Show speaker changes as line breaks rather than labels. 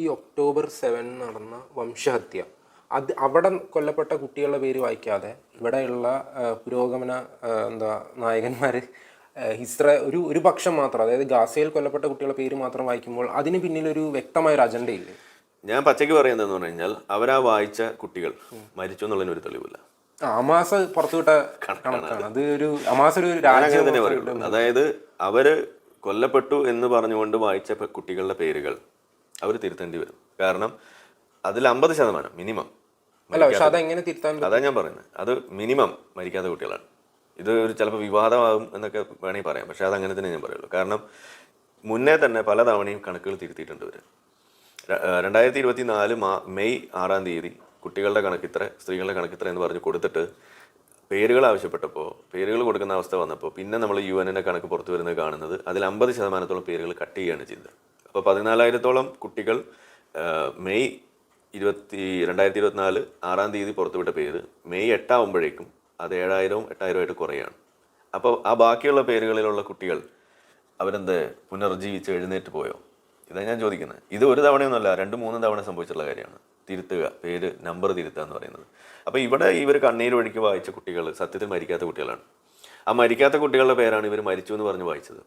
ഈ ഒക്ടോബർ 7 നടന്ന വംശഹത്യ, അവിടെ കൊല്ലപ്പെട്ട കുട്ടികളുടെ പേര് വായിക്കാതെ ഇവിടെയുള്ള പുരോഗമന നായകന്മാർ ഒരു പക്ഷം മാത്രം, അതായത് ഗാസയിൽ കൊല്ലപ്പെട്ട കുട്ടികളുടെ പേര് മാത്രം വായിക്കുമ്പോൾ അതിന് പിന്നിലൊരു വ്യക്തമായൊരു അജണ്ടയില്ലേ?
ഞാൻ പച്ചയ്ക്ക് പറയുന്നതെന്ന് പറഞ്ഞു കഴിഞ്ഞാൽ അവരാ വായിച്ച കുട്ടികൾ മരിച്ചു എന്നുള്ളതിനൊരു തെളിവില്ല.
അമാസ പുറത്തുവിട്ട കണക്കാണ് അത്. ഒരു അമാസ ഒരു രാജ്യം
തന്നെ പറയുള്ളൂ. അതായത് അവര് കൊല്ലപ്പെട്ടു എന്ന് പറഞ്ഞുകൊണ്ട് വായിച്ച കുട്ടികളുടെ പേരുകൾ അവർ തിരുത്തേണ്ടി വരും. കാരണം അതിൽ 50% മിനിമം.
അല്ല, പക്ഷെ അതെങ്ങനെ തിരുത്താൻ?
അതാ ഞാൻ പറയുന്നത്, അത് മിനിമം മരിക്കാത്ത കുട്ടികളാണ്. ഇത് ഒരു ചിലപ്പോൾ വിവാദമാകും എന്നൊക്കെ വേണമെങ്കിൽ പറയാം, പക്ഷെ അതങ്ങനെ തന്നെ ഞാൻ പറയുള്ളൂ. കാരണം മുന്നേ തന്നെ പല തവണയും കണക്കുകൾ തിരുത്തിയിട്ടുണ്ട് ഇവർ. 2024 മെയ് 6 കുട്ടികളുടെ കണക്കിത്ര, സ്ത്രീകളുടെ കണക്കിത്ര എന്ന് പറഞ്ഞ് കൊടുത്തിട്ട് പേരുകൾ ആവശ്യപ്പെട്ടപ്പോൾ, പേരുകൾ കൊടുക്കുന്ന അവസ്ഥ വന്നപ്പോൾ പിന്നെ നമ്മൾ UN കണക്ക് പുറത്തു വരുന്നത് കാണുന്നത് അതിൽ 50% പേരുകൾ കട്ട് ചെയ്യുകയാണ് ചെയ്തത്. അപ്പോൾ 14,000 കുട്ടികൾ മെയ് 2024 6 പുറത്തുവിട്ട പേര് മെയ് 8 ആകുമ്പോഴേക്കും അത് 7,000 8,000 കുറയാണ്. അപ്പോൾ ആ ബാക്കിയുള്ള പേരുകളിലുള്ള കുട്ടികൾ അവരെന്ത് പുനർജീവിച്ച് എഴുന്നേറ്റ് പോയോ? ഇതാണ് ഞാൻ ചോദിക്കുന്നത്. ഇത് ഒരു തവണയൊന്നുമല്ല, 2-3 തവണ സംഭവിച്ചിട്ടുള്ള കാര്യമാണ്. തിരുത്തുക, പേര് നമ്പർ തിരുത്തുക എന്ന് പറയുന്നത്. അപ്പോൾ ഇവിടെ ഇവർ കണ്ണീരൊഴുക്കി വായിച്ച കുട്ടികൾ സത്യത്തിൽ മരിക്കാത്ത കുട്ടികളാണ്. ആ മരിക്കാത്ത കുട്ടികളുടെ പേരാണ് ഇവർ മരിച്ചു എന്ന് പറഞ്ഞ് വായിച്ചത്.